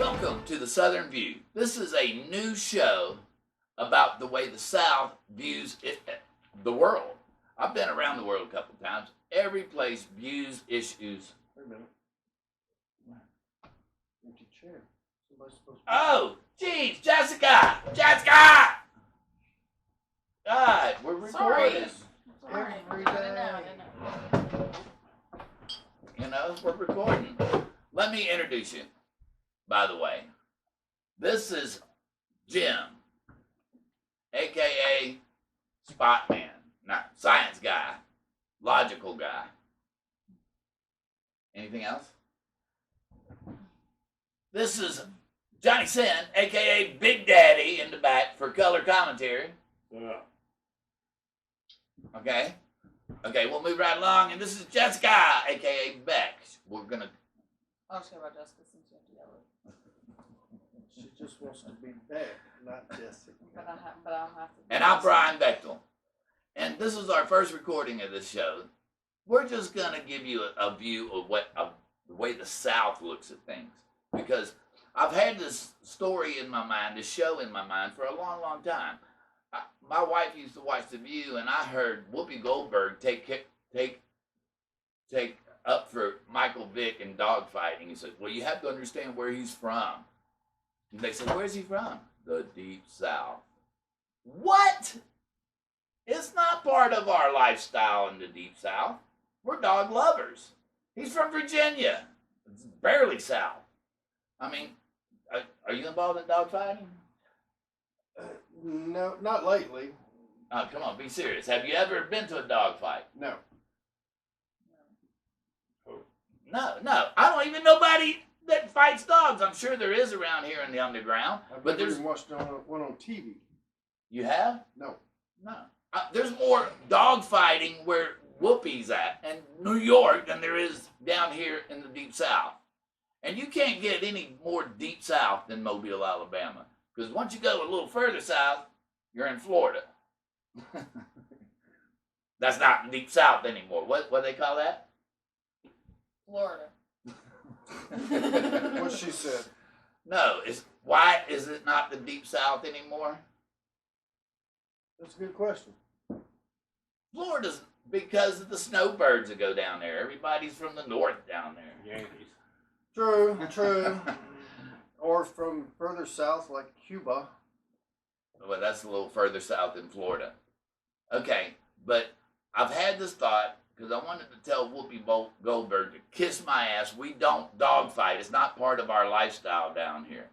Welcome to the Southern View. This is a new show about the way the South views the world. I've been around the world a couple times. Every place views issues. Wait a minute. Empty chair. Somebody's supposed to. Oh, geez, Jessica! Jessica! God, we're recording. Sorry. Every I day. didn't know. You know, we're recording. Let me introduce you, by the way. This is Jim, a.k.a. Spot Man. Not science guy, logical guy. Anything else? This is Johnny Sin, a.k.a. Big Daddy, in the back for color commentary. Yeah. Okay? Okay, we'll move right along. And this is Jessica, a.k.a. Beck. We're going to... I'll just care about Jessica since you have to yell it. She just wants to be back, not Jessica. But I'll have to. And I'm Bryan Bechtol. And this is our first recording of this show. We're just going to give you a view of the way the South looks at things. Because I've had this story in my mind, this show in my mind for a long, long time. My wife used to watch The View, and I heard Whoopi Goldberg take up for Michael Vick in dogfighting. He said, well, you have to understand where he's from. And they said, where's he from? The Deep South. What? It's not part of our lifestyle in the Deep South. We're dog lovers. He's from Virginia. It's barely South. I mean, are you involved in dogfighting? No, not lately. Oh, come on, be serious. Have you ever been to a dogfight? No. No. I don't even know nobody that fights dogs. I'm sure there is around here in the underground. I've But never there's... even watched one on TV. You have? No. No. There's more dog fighting where Whoopi's at in New York than there is down here in the Deep South. And you can't get any more Deep South than Mobile, Alabama. Because once you go a little further south, you're in Florida. That's not the Deep South anymore. What do they call that? Florida. What she said. No. Why is it not the Deep South anymore? That's a good question. Florida's because of the snowbirds that go down there. Everybody's from the north down there. Yankees. True. Or from further south, like Cuba. Well, that's a little further south than Florida. Okay, but I've had this thought because I wanted to tell Whoopi Goldberg to kiss my ass. We don't dogfight. It's not part of our lifestyle down here.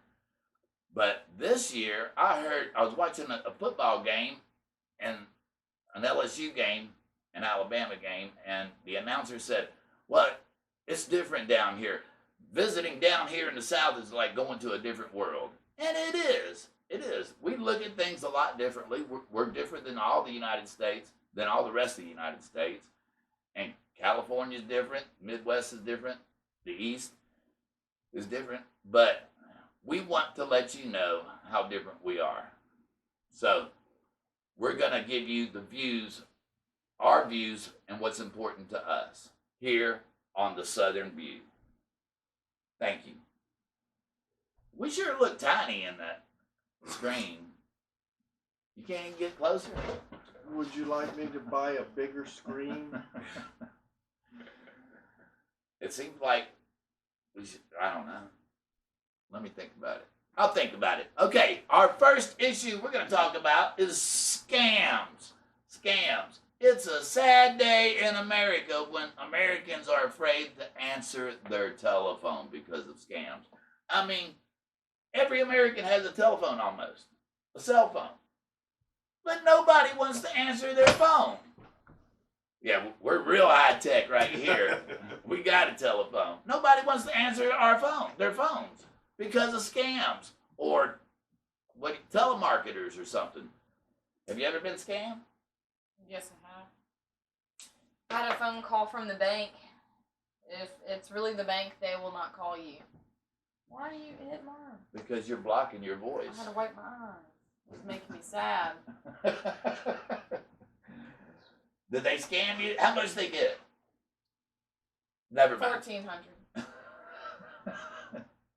But this year, I was watching a football game and an LSU game, an Alabama game, and the announcer said, well, it's different down here. Visiting down here in the South is like going to a different world. And it is. It is. We look at things a lot differently. We're different than all the United States, than all the rest of the United States. And California's different. Midwest is different. The East is different. But we want to let you know how different we are. So we're going to give you the views, our views, and what's important to us here on the Southern View. Thank you. We sure look tiny in that screen. You can't even get closer. Would you like me to buy a bigger screen? It seems like we should, I don't know. Let me think about it. I'll think about it. Okay, our first issue we're going to talk about is scams. Scams. It's a sad day in America when Americans are afraid to answer their telephone because of scams. I mean, every American has a telephone almost, a cell phone. But nobody wants to answer their phone. Yeah, we're real high tech right here. We got a telephone. Nobody wants to answer their phones because of scams or telemarketers or something. Have you ever been scammed? Yes, I have. I had a phone call from the bank. If it's really the bank, they will not call you. Why do you hit mine? Because you're blocking your voice. I had to wipe my eyes. It's making me sad. Did they scam you? How much did they get? Never mind. $1,400.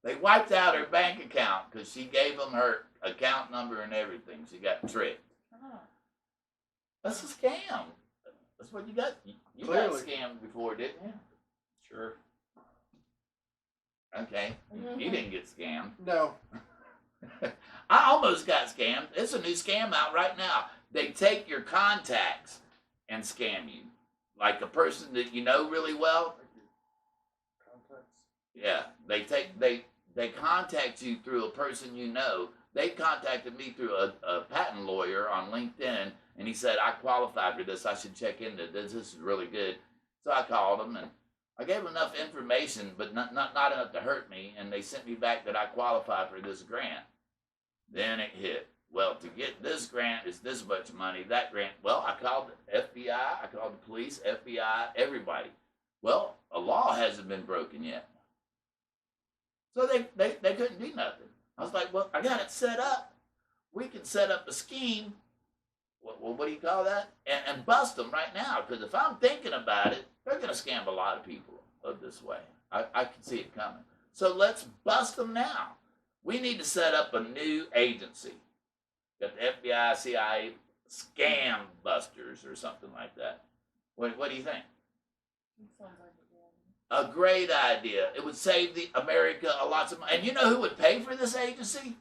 They wiped out her bank account because she gave them her account number and everything. She got tricked. Oh. That's a scam. That's what you got. You got Clearly. scammed before, didn't you? Sure. Okay. You didn't get scammed. No. I almost got scammed. It's a new scam out right now. They take your contacts and scam you. Like a person that you know really well. Contacts. Yeah. They contact you through a person you know. They contacted me through a patent lawyer on LinkedIn, and he said, I qualify for this. I should check into this. This is really good. So I called him, and I gave them enough information, but not enough to hurt me, and they sent me back that I qualify for this grant. Then it hit. Well, to get this grant is this much money. That grant, well, I called the FBI, I called the police, FBI, everybody. Well, a law hasn't been broken yet. So they couldn't do nothing. I was like, well, I got it set up. We can set up a scheme. What do you call that? And bust them right now. Because if I'm thinking about it, they're going to scam a lot of people this way. I can see it coming. So let's bust them now. We need to set up a new agency. Got the FBI, CIA, scam busters or something like that. What do you think? Sounds like a good A great idea. It would save America a lot of money. And you know who would pay for this agency?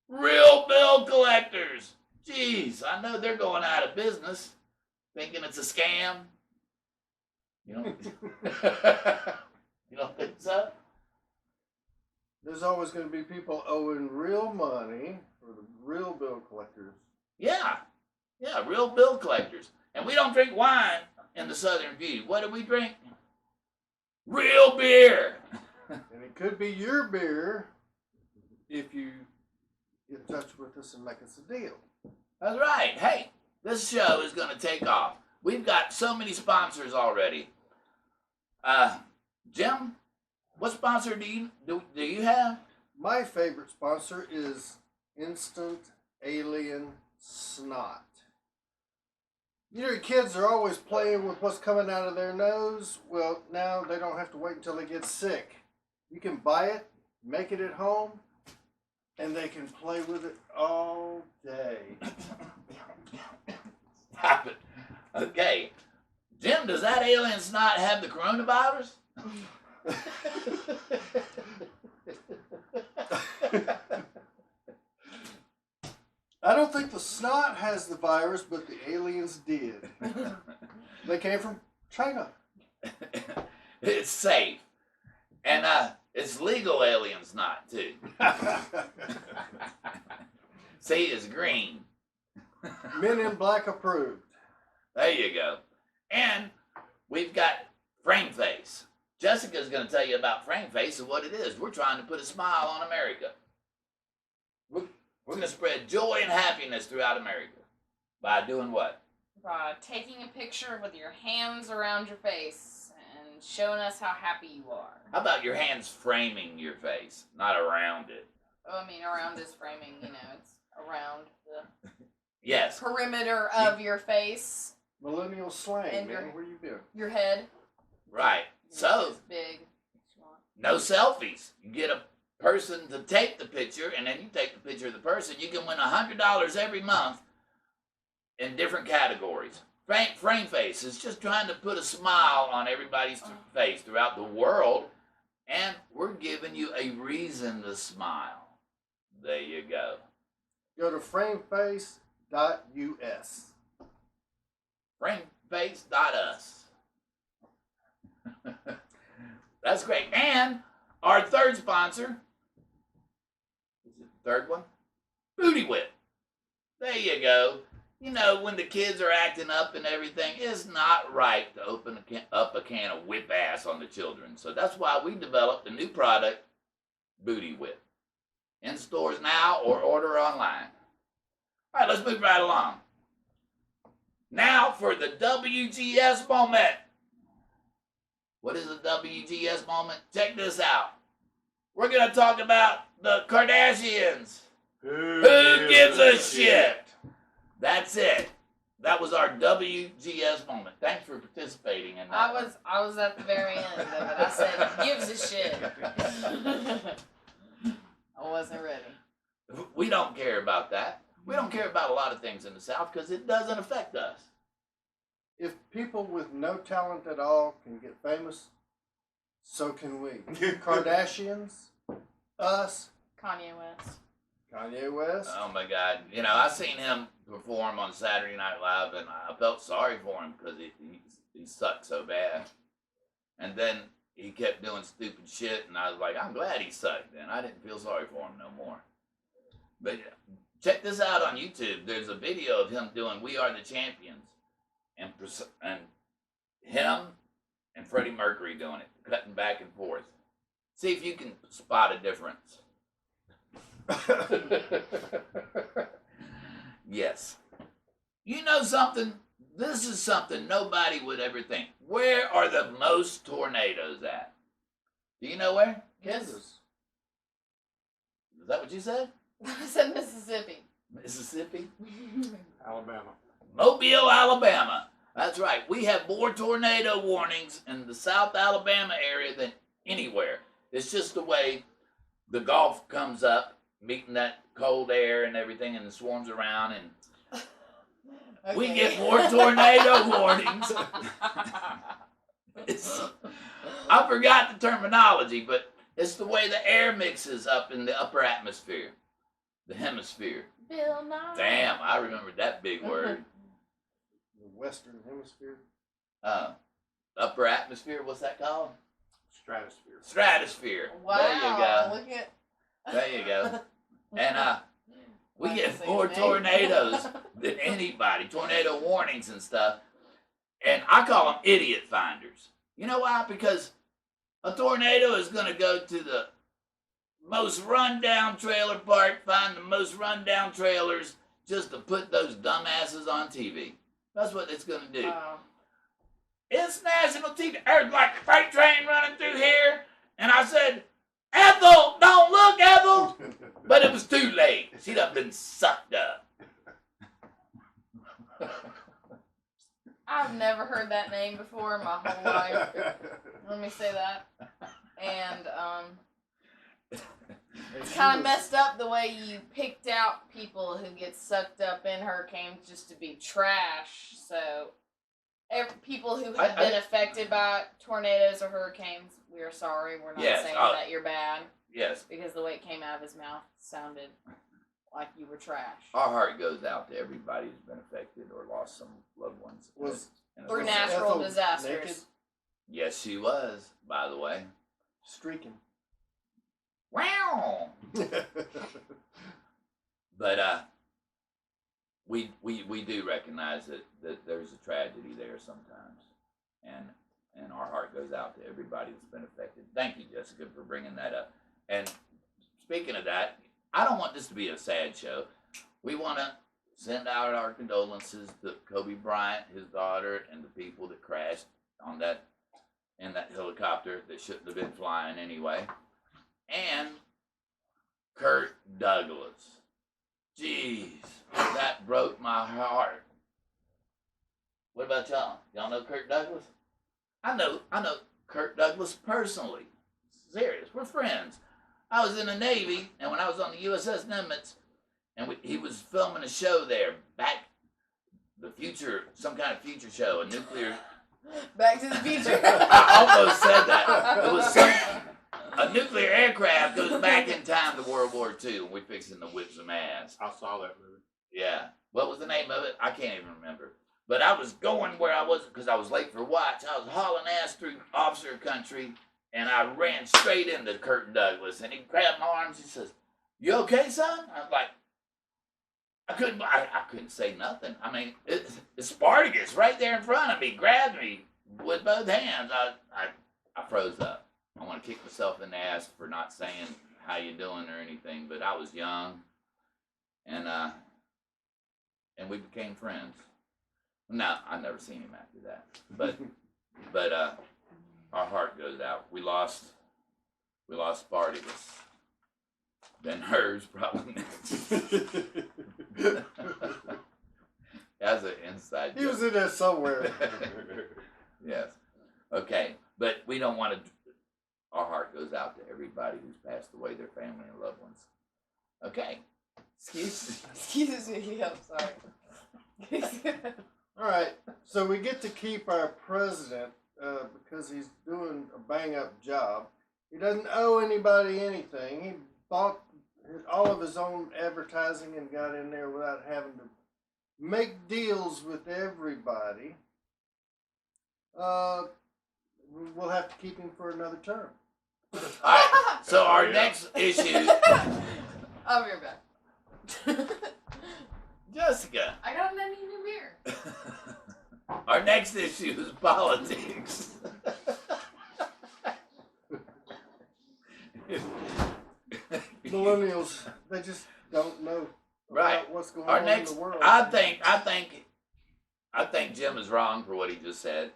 Real bill collectors. Jeez, I know they're going out of business, thinking it's a scam. You don't, you don't think so? There's always going to be people owing real money for the real bill collectors. Yeah, real bill collectors. And we don't drink wine in the Southern View. What do we drink? Real beer. And it could be your beer if you get in touch with us and make us a deal. That's right. Hey, this show is going to take off. We've got so many sponsors already. Jim, what sponsor do you have? My favorite sponsor is Instant Alien Snot. You know, your kids are always playing with what's coming out of their nose. Well, now they don't have to wait until they get sick. You can buy it, make it at home, and they can play with it all day. Stop it. Okay. Jim, does that alien snot have the coronavirus? I don't think the snot has the virus, but the aliens did. They came from China. It's safe. And it's legal alien snot, too. See, it's green. Men in Black approved. There you go. And we've got Frame Face. Jessica's going to tell you about Frame Face and what it is. We're trying to put a smile on America. We're going to spread joy and happiness throughout America. By doing what? By taking a picture with your hands around your face and showing us how happy you are. How about your hands framing your face, not around it? Oh, I mean, around is framing, you know, it's around the Yes. perimeter of your face, Millennial slang, And man. your- Where you been? your head. Right. You know, So, it's big. no selfies. You get a person to take the picture, and then you take the picture of the person. You can win $100 every month in different categories. Frame Face is just trying to put a smile on everybody's face throughout the world, and we're giving you a reason to smile. There you go. Go to frameface.us. Frameface.us. That's great. And our third sponsor, is it the third one? Booty Whip. There you go. You know, when the kids are acting up and everything, it's not right to open up a can of whip ass on the children. So that's why we developed a new product, Booty Whip. In stores now or order online. All right, let's move right along. Now for the WGS moment. What is the WGS moment? Check this out. We're going to talk about the Kardashians. Who gives a shit? That's it. that was our WGS moment. Thanks for participating in that. I was at the very end of it. I said, gives a shit. I wasn't ready. We don't care about that. We don't care about a lot of things in the South because it doesn't affect us. If people with no talent at all can get famous, so can we. Kardashians, us, Kanye West. Kanye West. Oh my God! You know, I seen him perform on Saturday Night Live, and I felt sorry for him because he sucked so bad. And then he kept doing stupid shit, and I was like, I'm glad he sucked. Then I didn't feel sorry for him no more. But check this out on YouTube. There's a video of him doing "We Are the Champions," and him and Freddie Mercury doing it, cutting back and forth. See if you can spot a difference. Yes. You know something? This is something nobody would ever think. Where are the most tornadoes at? Do you know where? Kansas. Is that what you said? I said Mississippi. Mississippi? Alabama. Mobile, Alabama. That's right. We have more tornado warnings in the South Alabama area than anywhere. It's just the way the Gulf comes up, meeting that cold air and everything, and the swarms around, and we Okay. get more tornado warnings. I forgot the terminology, but it's the way the air mixes up in the upper atmosphere, the hemisphere. Bill Nye. Damn, I remembered that big word. The Western Hemisphere. Upper atmosphere, what's that called? Stratosphere. Stratosphere. Wow. There you go. Look at. There you go. And we Like get to say more his name. tornadoes than anybody, tornado warnings and stuff. And I call them idiot finders. You know why? Because a tornado is going to go to the most rundown trailer park, find the most rundown trailers just to put those dumbasses on TV. That's what it's going to do. It's national TV. There's like a freight train running through here. And I said, Ethel, don't look, Ethel. But it was too late. She'd have been sucked up. I've never heard that name before in my whole life. Let me say that. And it's kind of messed up the way you picked out people who get sucked up in hurricanes just to be trash. So people who have been affected by tornadoes or hurricanes, we are sorry. We're not saying that you're bad. Yes. Because the way it came out of his mouth sounded like you were trash. Our heart goes out to everybody who's been affected or lost some loved ones. Or natural Ethel disasters. naked? Yes, she was, by the way. Streaking. Wow. But we do recognize that there's a tragedy there sometimes, and our heart goes out to everybody that's been affected. Thank you, Jessica, for bringing that up. And speaking of that, I don't want this to be a sad show. We want to send out our condolences to Kobe Bryant, his daughter, and the people that crashed in that helicopter that shouldn't have been flying anyway. And Kurt Douglas. Jeez, that broke my heart. What about y'all? Y'all know Kurt Douglas? I know Kurt Douglas personally. Serious, we're friends. I was in the Navy, and when I was on the USS Nimitz, and he was filming a show there, the future, some kind of future show, a nuclear. Back to the Future. I almost said that. It was a nuclear aircraft goes back in time to World War II, and we're fixing to whip some ass. I saw that movie. Yeah. What was the name of it? I can't even remember. But I was going where I was because I was late for watch. I was hauling ass through officer country, and I ran straight into Kurt Douglas, and he grabbed my arms. He says, "You okay, son?" I was like, I couldn't say nothing. I mean, it's Spartacus right there in front of me, grabbed me with both hands. I froze up. I want to kick myself in the ass for not saying how you doing or anything, but I was young, and we became friends. No, I've never seen him after that, but our heart goes out. We lost Spartacus. Then hers probably next. That's an inside He was joke. in there somewhere. Yes. Okay, but we don't want to. Our heart goes out to everybody who's passed away, their family and loved ones. Okay. Excuse me. Excuse me, I'm sorry. All right, so we get to keep our president because he's doing a bang-up job. He doesn't owe anybody anything. He bought all of his own advertising and got in there without having to make deals with everybody. We'll have to keep him for another term. All right. So our Yeah. next issue, I'll be right back. Jessica. I got an new beer. Our next issue is politics. Millennials, they just don't know Right. about what's going Our on next, in the world. I think Jim is wrong for what he just said.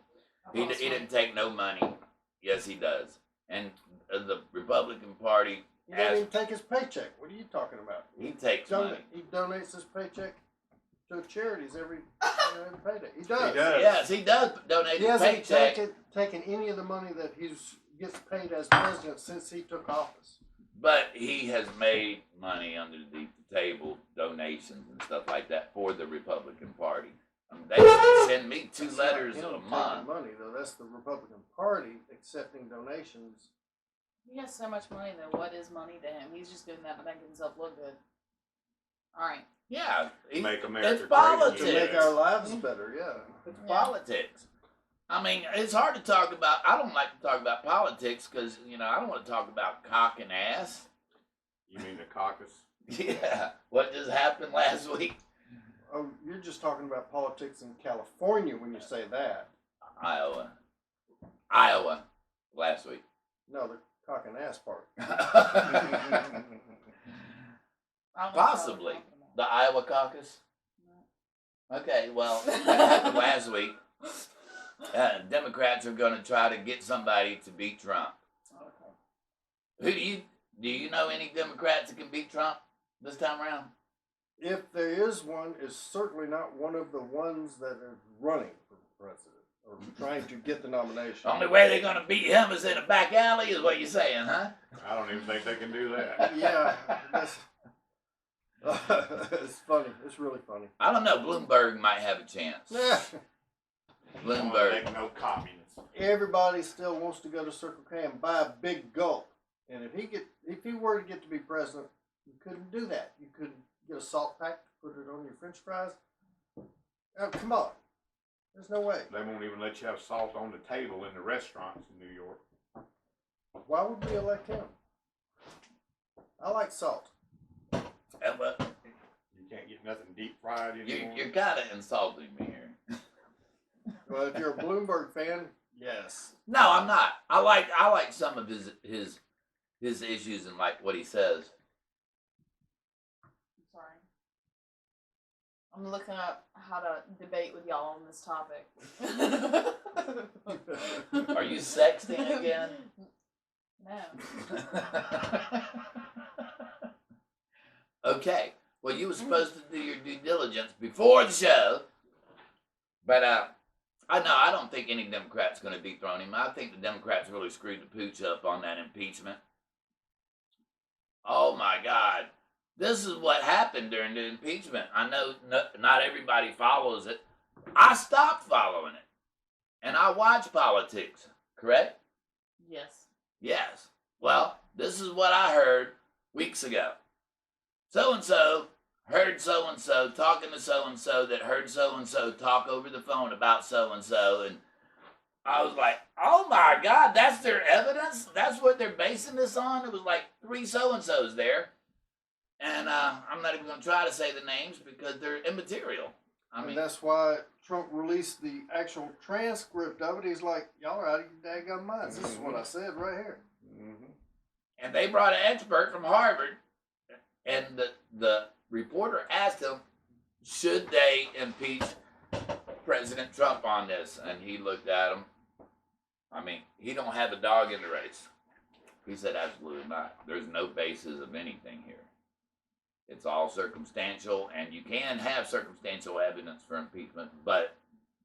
He didn't take no money. Yes, he does. And the Republican Party, He doesn't even take his paycheck. What are you talking about? he takes money. He donates his paycheck to charities every payday. He does. He does. Yes, he does donate He his hasn't paycheck. taken any of the money that he gets paid as president since he took office. But he has made money underneath the table, donations and stuff like that for the Republican Party. They send me two That's letters not him a taking month. money though. That's the Republican Party accepting donations. He has so much money though. What is money to him? He's just doing that to make himself look good. Alright. Yeah, Make America it's great politics. To again. make our lives better, yeah. It's Yeah. politics. I mean, it's hard to talk about. I don't like to talk about politics because I don't want to talk about cock and ass. You mean the caucus? Yeah, what just happened last week? Oh, you're just talking about politics in California when you say that. Iowa, last week. No, the cock and ass part. I don't know what Possibly. I'm talking about. The Iowa caucus. Okay, well, that happened last week. Democrats are going to try to get somebody to beat Trump. Okay. Do you know any Democrats that can beat Trump this time around? If there is one, it's certainly not one of the ones that are running for president or trying to get the nomination. The only way they're going to beat him is in a back alley, is what you're saying, huh? I don't even think they can do that. Yeah, that's, it's funny. It's really funny. I don't know. Bloomberg might have a chance. Yeah. Bloomberg. Make no communists. Everybody still wants to go to Circle K and buy a big gulp. And if he were to get to be president, you couldn't do that. You couldn't get a salt pack to put it on your French fries. Oh, come on. There's no way. They won't even let you have salt on the table in the restaurants in New York. Why would we elect him? I like salt. But You can't get nothing deep fried anymore. you're kind of insulting me here. Well, if you're a Bloomberg fan, yes. No, I'm not. I like some of his issues and like what he says. I'm sorry. I'm looking up how to debate with y'all on this topic. Are you sexting again? No. Okay. Well, you were supposed to do your due diligence before the show, but I don't think any Democrat's going to dethrone him. I think the Democrats really screwed the pooch up on that impeachment. Oh my God. This is what happened during the impeachment. I know not everybody follows it. I stopped following it. And I watch politics, correct? Yes. Yes. Well, this is what I heard weeks ago. So-and-so heard so-and-so talking to so-and-so that heard so-and-so talk over the phone about so-and-so. And I was like, oh my God, that's their evidence? That's what they're basing this on? It was like 3 so-and-sos there. And I'm not even going to try to say the names because they're immaterial. I mean, And that's why Trump released the actual transcript of it. He's like, y'all are out of your daggone minds. This is what I said right here. Mm-hmm. and they brought an expert from Harvard, and the reporter asked him, should they impeach President Trump on this? And he looked at him. I mean, he don't have a dog in the race. He said, absolutely not. There's no basis of anything here. It's all circumstantial, and you can have circumstantial evidence for impeachment, but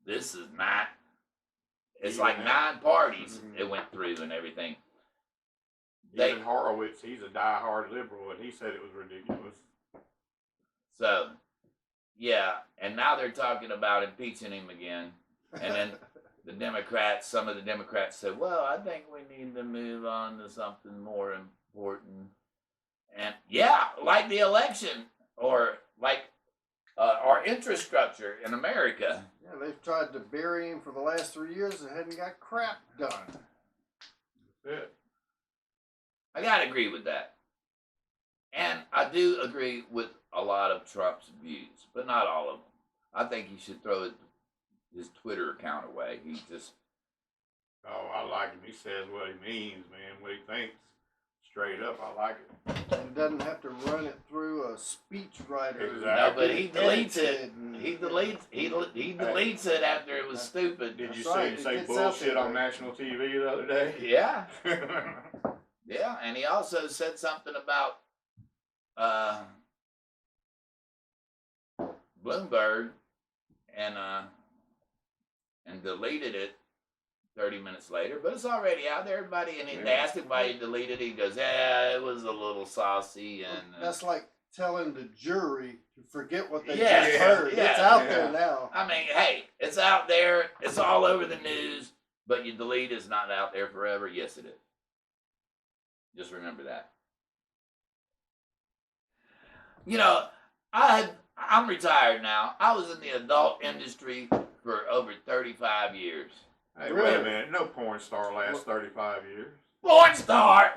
this is not. It's like 9 parties it went through and everything. Even Horowitz, he's a die-hard liberal, and he said it was ridiculous. So, yeah, and now they're talking about impeaching him again. And then the Democrats, some of the Democrats said, well, I think we need to move on to something more important. And yeah, like the election or like our infrastructure in America. Yeah, they've tried to bury him for the last 3 years and hadn't got crap done. That's it. I got to agree with that. And I do agree with a lot of Trump's views, but not all of them. I think he should throw his Twitter account away. He just... Oh, I like him. He says what he means, man, what he thinks. Straight up, I like it. And he doesn't have to run it through a speech writer. Exactly. No, but he deletes it. And- He deletes it after it was stupid. Did you That's right, see him it say gets out bullshit there. on national TV the other day? Yeah. Yeah, and he also said something about Bloomberg and deleted it 30 minutes later, but it's already out there. Everybody, and they asked him why he deleted it. He goes, "Yeah, it was a little saucy." And that's like telling the jury to forget what they Yeah, just heard. yeah, It's out yeah. there now. I mean, hey, it's out there. It's all over the news, but you delete it's not out there forever. Yes, it is. Just remember that. You know, I'm retired now. I was in the adult industry for over 35 years. Hey, Really? wait a minute. No porn star lasts 35 years. Porn star!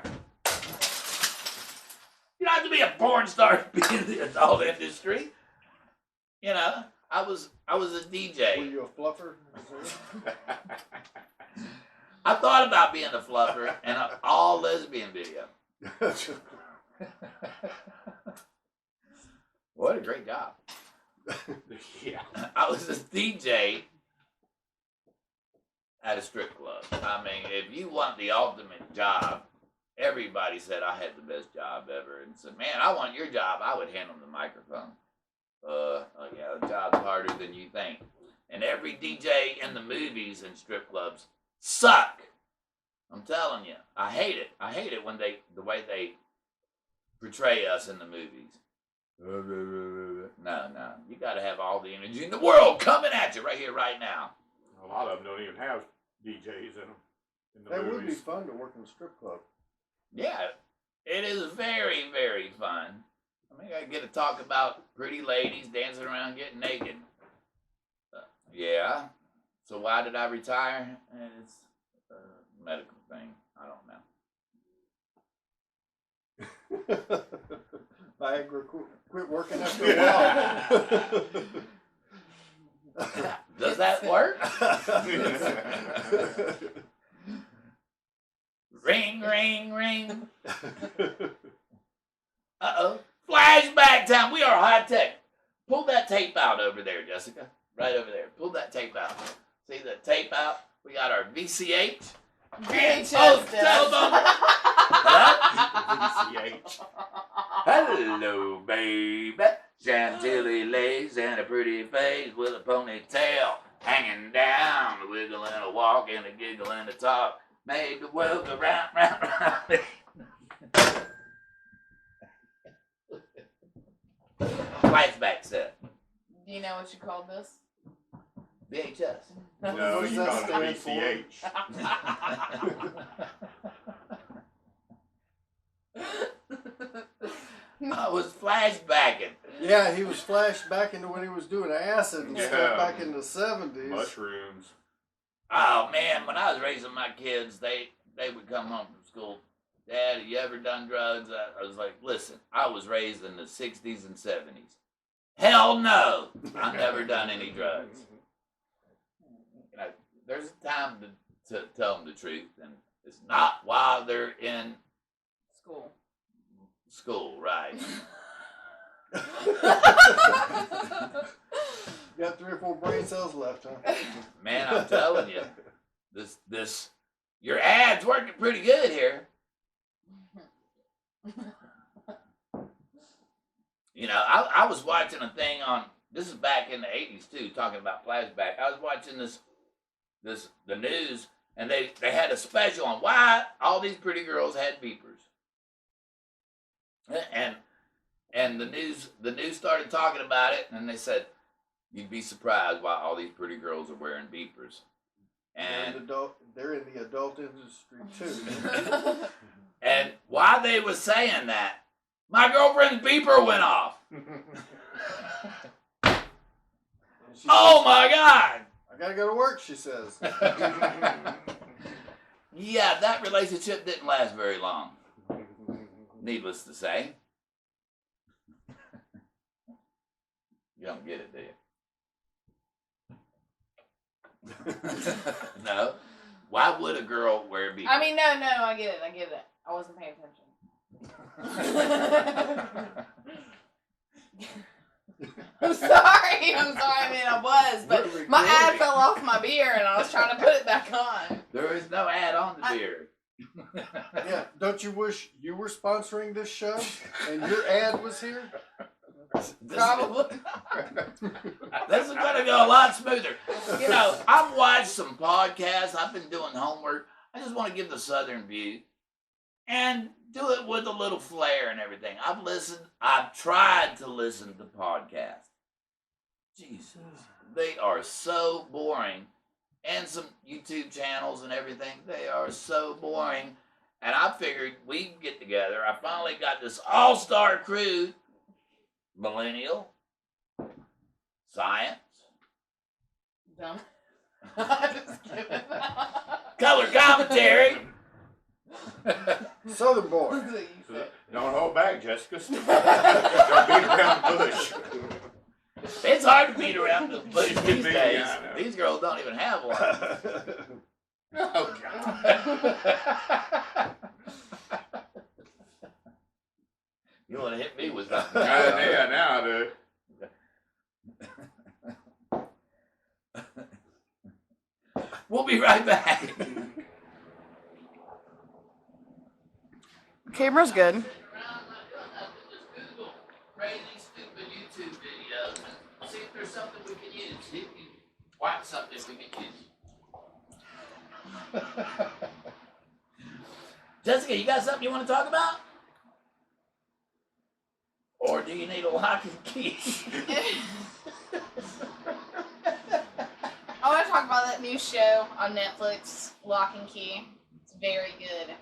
You don't have to be a porn star to be in the adult industry. You know, I was a Were DJ. you a fluffer? I thought about being a fluffer and an all lesbian video. What a great job. Yeah. I was a DJ at a strip club. I mean, if you want the ultimate job, everybody said I had the best job ever. And said, man, I want your job. I would hand them the microphone. Yeah, the job's harder than you think. And every DJ in the movies and strip clubs suck. I'm telling you. I hate it. I hate it when the way they portray us in the movies. No. You got to have all the energy in the world coming at you right here, right now. A lot of them don't even have DJs in them. In the That would be movies. fun to work in a strip club. Yeah, it is very, very fun. I mean, I get to talk about pretty ladies dancing around getting naked. Yeah. So why did I retire? It's a medical thing. I don't know. Viagra quit working after a while. Does that work? Ring, ring, ring. Uh-oh. Flashback time. We are high tech. Pull that tape out over there, Jessica. Right over there. Pull that tape out. See the tape out? We got our VCH. VHS Oh, disc. telephone. VCH. Hello, baby. Chantilly legs and a pretty face with a ponytail hanging down. A wiggle and a walk and a giggle and a talk. Made the world go round, round, round. Flashback set. Do you know what you called this? VHS. No, What does you that call it stand for? VCH. I was flashbacking. Yeah, he was flashed back into when he was doing acid and stuff Yeah. back in the 70s. Mushrooms. Oh man, when I was raising my kids, they would come home from school. Dad, have you ever done drugs? I was like, listen, I was raised in the 60s and 70s. Hell no, I've never done any drugs. You know, there's a time to tell them the truth, and it's not while they're in school, right? You got 3 or 4 brain cells left, huh? Man, I'm telling you, this your ad's working pretty good here. You know, I was watching a thing on, this is back in the 80s too, talking about flashback. I was watching the news, and they had a special on why all these pretty girls had beepers. And the news started talking about it, and they said, you'd be surprised why all these pretty girls are wearing beepers. And they're in the adult industry too. And while they was saying that, my girlfriend's beeper went off. Oh my God! I gotta go to work, she says. Yeah, that relationship didn't last very long. Needless to say. You don't get it, do you? No. Why would a girl wear beepers? I mean, no, I get it. I wasn't paying attention. I'm sorry. I mean, I was, but my ad fell off my beer, and I was trying to put it back on. There is no ad on the beer. Yeah, don't you wish you were sponsoring this show and your ad was here? Probably. This is going to go a lot smoother. You know, I've watched some podcasts. I've been doing homework. I just want to give the Southern view and do it with a little flair and everything. I've tried to listen to podcasts. Jesus, they are so boring. And some YouTube channels and everything. They are so boring. And I figured we'd get together. I finally got this all-star crew. Millennial. Science. Dumb. Just kidding. Color commentary. Southern boy. Don't hold back, Jessica. Don't beat around the bush. It's hard to beat around the bush these Yeah, days. I know. These girls don't even have one. Oh, God. You want to hit me with something? Yeah, now I do. We'll be right back. Camera's good. Google crazy, stupid YouTube videos and see if there's something we can use. See if we can watch something we can use. Jessica, you got something you want to talk about? Or do you need a lock and key? I want to talk about that new show on Netflix, Lock and Key. It's very good.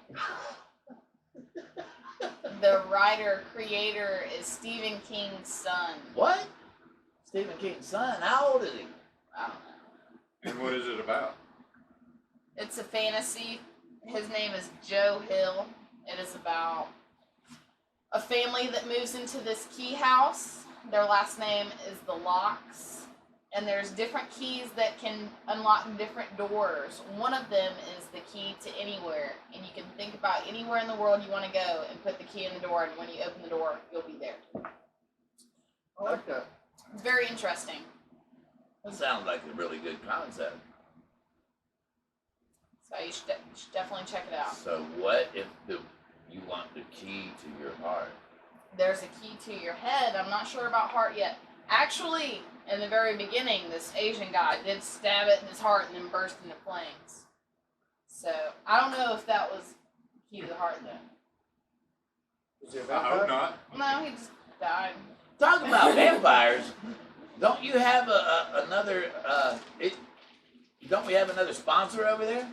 The writer, creator is Stephen King's son. What? Stephen King's son? How old is he? I don't know. And what is it about? It's a fantasy. His name is Joe Hill. It is about a family that moves into this key house. Their last name is the Locks. And there's different keys that can unlock different doors. One of them is the key to anywhere. And you can think about anywhere in the world you want to go and put the key in the door. And when you open the door, you'll be there. I like that. It's very interesting. That sounds like a really good concept. So you should definitely check it out. So what if you want the key to your heart? There's a key to your head. I'm not sure about heart yet. Actually, in the very beginning, this Asian guy did stab it in his heart and then burst into flames. So, I don't know if that was key to the heart, though. Is he a I hope vampire? not. No, he just died. Talk about vampires. Don't you have another? Don't we have another sponsor over there?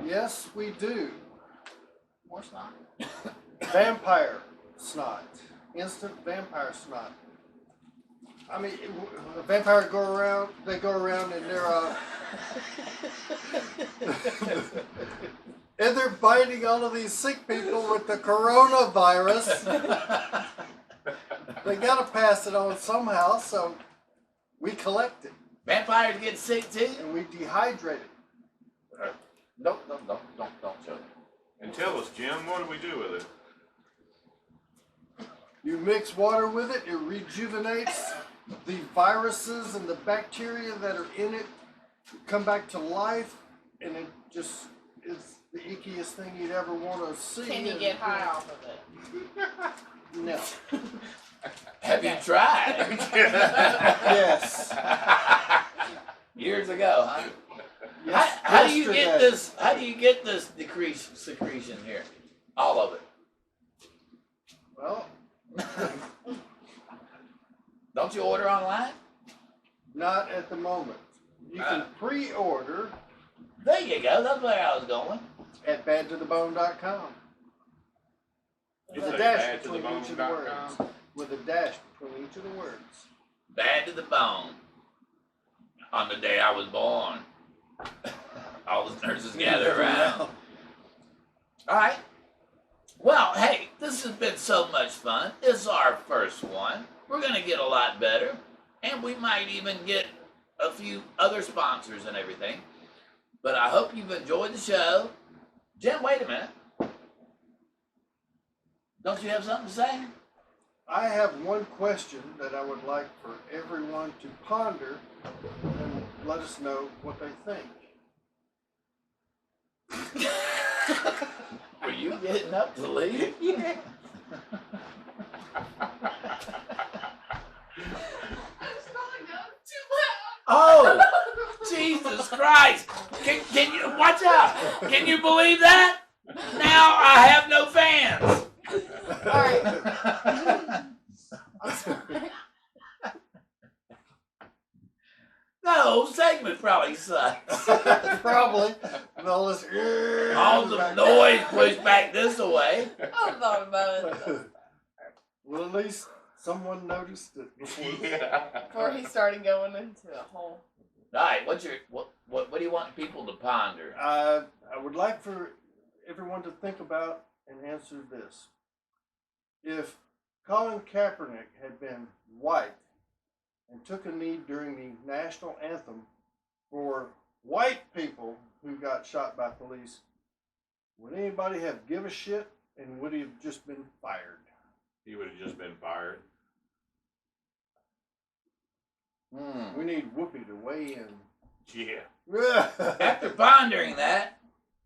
Yes, we do. More snot. Vampire snot. Instant vampire snot. I mean, a vampire they go around and they're biting all of these sick people with the coronavirus. They gotta pass it on somehow, so we collect it Vampires get sick too? and we dehydrate it. Don't show me. And tell us, Jim, what do we do with it? You mix water with it, it rejuvenates the viruses and the bacteria that are in it, come back to life, and it just is the ickiest thing you'd ever want to see. Can you get high off of it? No. Have you tried? Yes. Years ago, huh? Yes, How do you get yesterday. this? How do you get this secretion here? All of it. Well, Don't you order online? not at the moment. You can pre-order There you go. That's where I was going. at badtothebone.com. With a dash between each of the words. With a dash between each of the words. Bad to the bone. On the day I was born. All the nurses gather around. All right. Well, hey, this has been so much fun. This is our first one. We're going to get a lot better. And we might even get a few other sponsors and everything. But I hope you've enjoyed the show. Jim, wait a minute. Don't you have something to say? I have one question that I would like for everyone to ponder and let us know what they think. Were you getting up to leave? Yeah. Oh, Jesus Christ. Can you, watch out. Can you believe that? Now I have no fans. Alright. I'm sorry. The whole segment probably sucks. Probably. And all this. All the noise pushed back this way. I thought about it Well, at least someone noticed it before. before he started going into a hole. All right, what do you want people to ponder? I would like for everyone to think about and answer this. If Colin Kaepernick had been white and took a knee during the national anthem for white people who got shot by police, would anybody have give a shit, and would he have just been fired? He would have just been fired. We need Whoopi to weigh in. Yeah. After pondering that,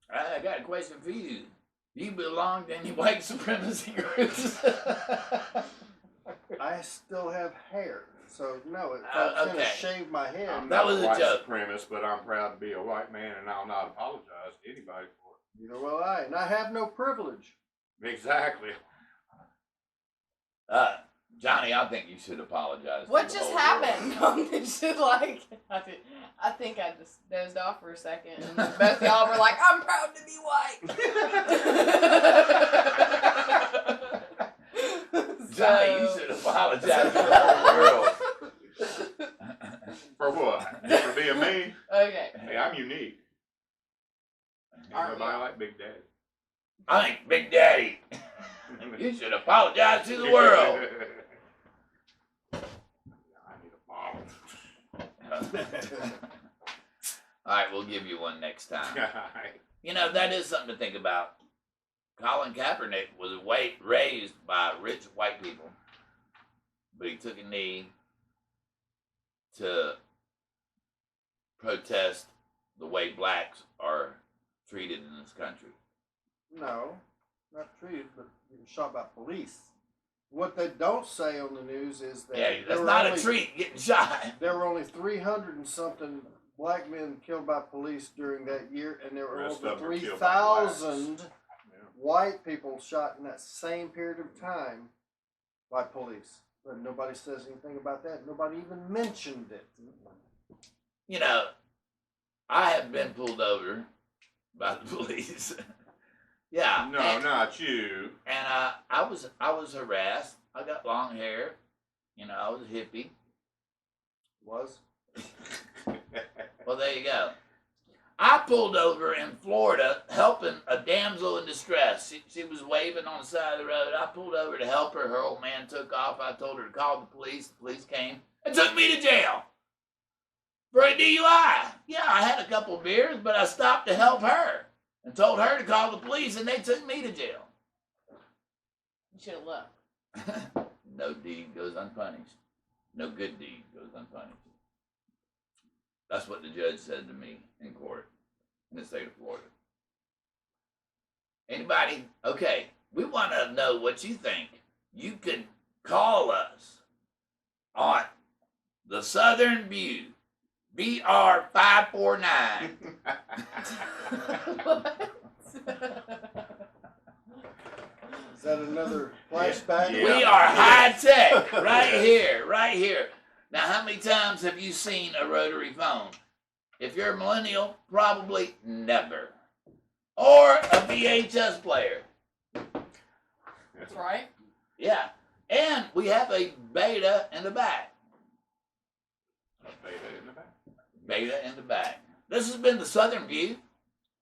I got a question for you. Do you belong to any white supremacy groups? I still have hair, so no, if I was going to okay. shave my head. I'm That not was a white joke. supremacist, but I'm proud to be a white man, and I'll not apologize to anybody for Neither will I, and I have no privilege. it. Exactly. Johnny, I think you should apologize. to What the just whole happened? world. It's just like I think I just dozed off for a second, and both y'all were like, "I'm proud to be white." Johnny, you should apologize to the whole world. For what? Just for being me? Okay. Hey, I'm unique. Ain't Aren't nobody you? like Big Daddy. I think Big Daddy, you should apologize to the world. I need a bottle. All right, we'll give you one next time. You know, that is something to think about. Colin Kaepernick was raised by rich white people, but he took a knee to protest the way blacks are treated in this country. No, not treated, but getting shot by police. What they don't say on the news is that Yeah, there that's were not only, a treat, getting shot. There were only 300 and something black men killed by police during that year, and there were Rest over of them were killed by blacks. 3,000 Yeah. white people shot in that same period of time by police. But nobody says anything about that. Nobody even mentioned it. You know, I have been pulled over by the police. Yeah. No, and, not you. And I was harassed. I got long hair. You know, I was a hippie. Was? Well, there you go. I pulled over in Florida helping a damsel in distress. She was waving on the side of the road. I pulled over to help her. Her old man took off. I told her to call the police. The police came and took me to jail for a DUI. Yeah, I had a couple beers, but I stopped to help her and told her to call the police, and they took me to jail. You should have left. No deed goes unpunished. No good deed goes unpunished. That's what the judge said to me in court in the state of Florida. Anybody? Okay, we want to know what you think. You can call us on the Southern View, BR549. What? Is that another flashback? Yeah. We are high tech right here, right here. Now, how many times have you seen a rotary phone? If you're a millennial, probably never. Or a VHS player. That's right. Yeah. And we have a beta in the back. Beta in the back. This has been the Southern View.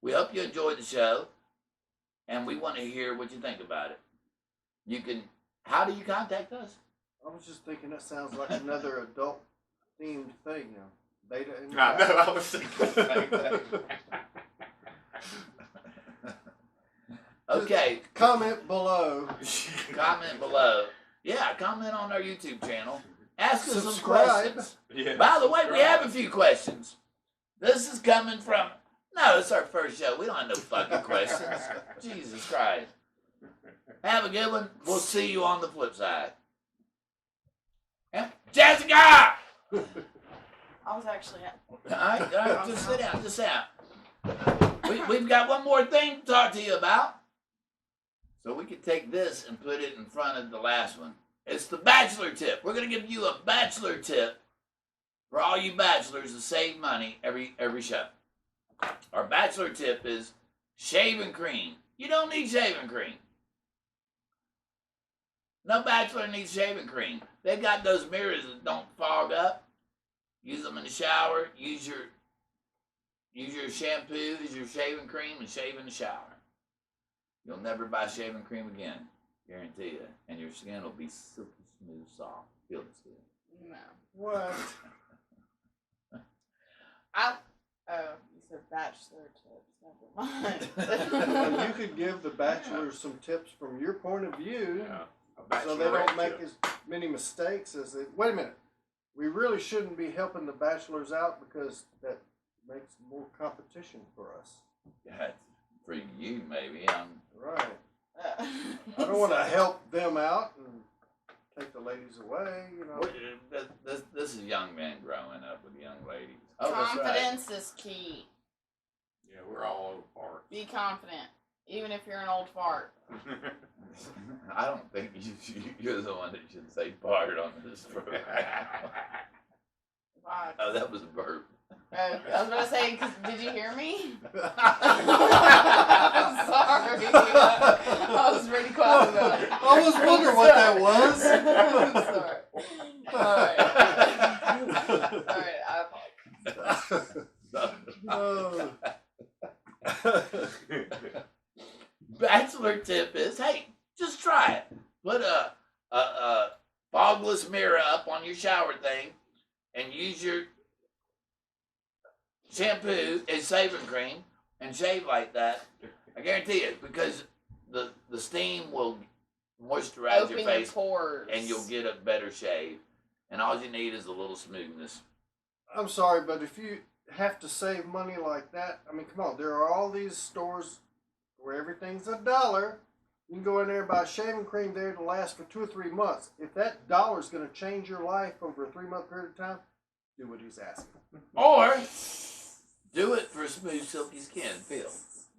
We hope you enjoyed the show. And we want to hear what you think about it. You can, how do you contact us? I was just thinking that sounds like another adult themed thing now. Beta and I know, I was thinking the same thing. Okay. Comment below. Comment below. Yeah, comment on our YouTube channel. Ask us some Subscribe. questions. Yeah, By the way, we subscribe. have a few questions. This is coming from, no, it's our first show. We don't have no fucking questions. Jesus Christ. Have a good one. We'll see you on the flip side. Yeah. Jessica! I was actually at. All right, just sit down, just sit down. We've got one more thing to talk to you about. So we can take this and put it in front of the last one. It's the bachelor tip. We're going to give you a bachelor tip for all you bachelors to save money every show. Our bachelor tip is shaving cream. You don't need shaving cream. No bachelor needs shaving cream. They've got those mirrors that don't fog up. Use them in the shower. Use your shampoo, use your shaving cream, and shave in the shower. You'll never buy shaving cream again. Guarantee you. And your skin will be silky smooth, soft. Feel the skin. No. What? You said bachelor tips. Never Well, mind. you could give the bachelors some tips from your point of view, Yeah, a so they don't bachelorette make tip. as many mistakes as they. Wait a minute. We really shouldn't be helping the bachelors out because that makes more competition for us. That's for you, maybe. Right. I don't want to help them out and take the ladies away, you know. This is young men growing up with young ladies. Oh, that's right. Confidence is key. Yeah, we're all over parts. Be confident, even if you're an old fart. I don't think you're the one that should say part on this program. Why? Oh, that was a burp. I was about to say, did you hear me? I'm sorry. I was really quiet about it. I was wondering what that was. I'm sorry. Alright, I apologize. Bachelor tip is, hey, just try it. Put a fogless mirror up on your shower thing and use your shampoo and shaving cream and shave like that. I guarantee it, because the steam will moisturize Open your face pores. and you'll get a better shave. And all you need is a little smoothness. I'm sorry, but if you have to save money like that, I mean, come on. There are all these stores where everything's $1. You can go in there and buy shaving cream there to last for 2 or 3 months. If that $1 is going to change your life over a 3-month period of time, do what he's asking. Or do it for smooth, silky skin. Feel.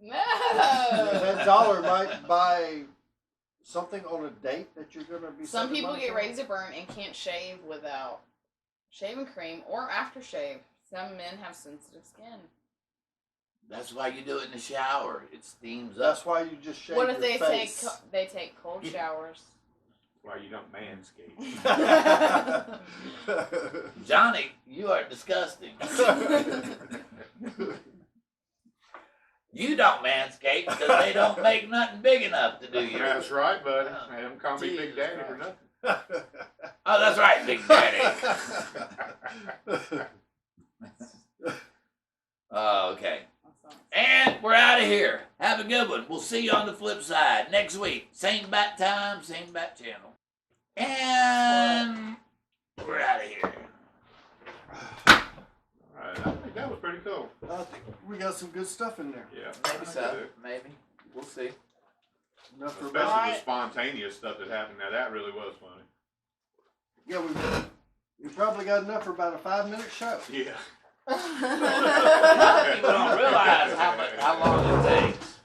No. That $1 might buy something on a date that you're going to be. Some saving people money get for. razor burn and can't shave without shaving cream or aftershave. Some men have sensitive skin. That's why you do it in the shower. It steams up. That's why you just shave What if your they face. take cold showers? Why you don't manscape. Johnny, you are disgusting. You don't manscape because they don't make nothing big enough to do you. That's right, buddy. They don't call me Big Jesus Daddy for Christ. nothing. Oh, that's right, Big Daddy. Oh, okay. And we're out of here. Have a good one. We'll see you on the flip side next week. Same bat time, same bat channel. And we're out of here. Alright, I think that was pretty cool. I think we got some good stuff in there. Yeah. Maybe I so. do. Maybe. We'll see. Enough for Especially Alright. the spontaneous stuff that happened. Now that really was funny. Yeah, we probably got enough for about a 5-minute show. Yeah. A lot of people don't realize how long it takes.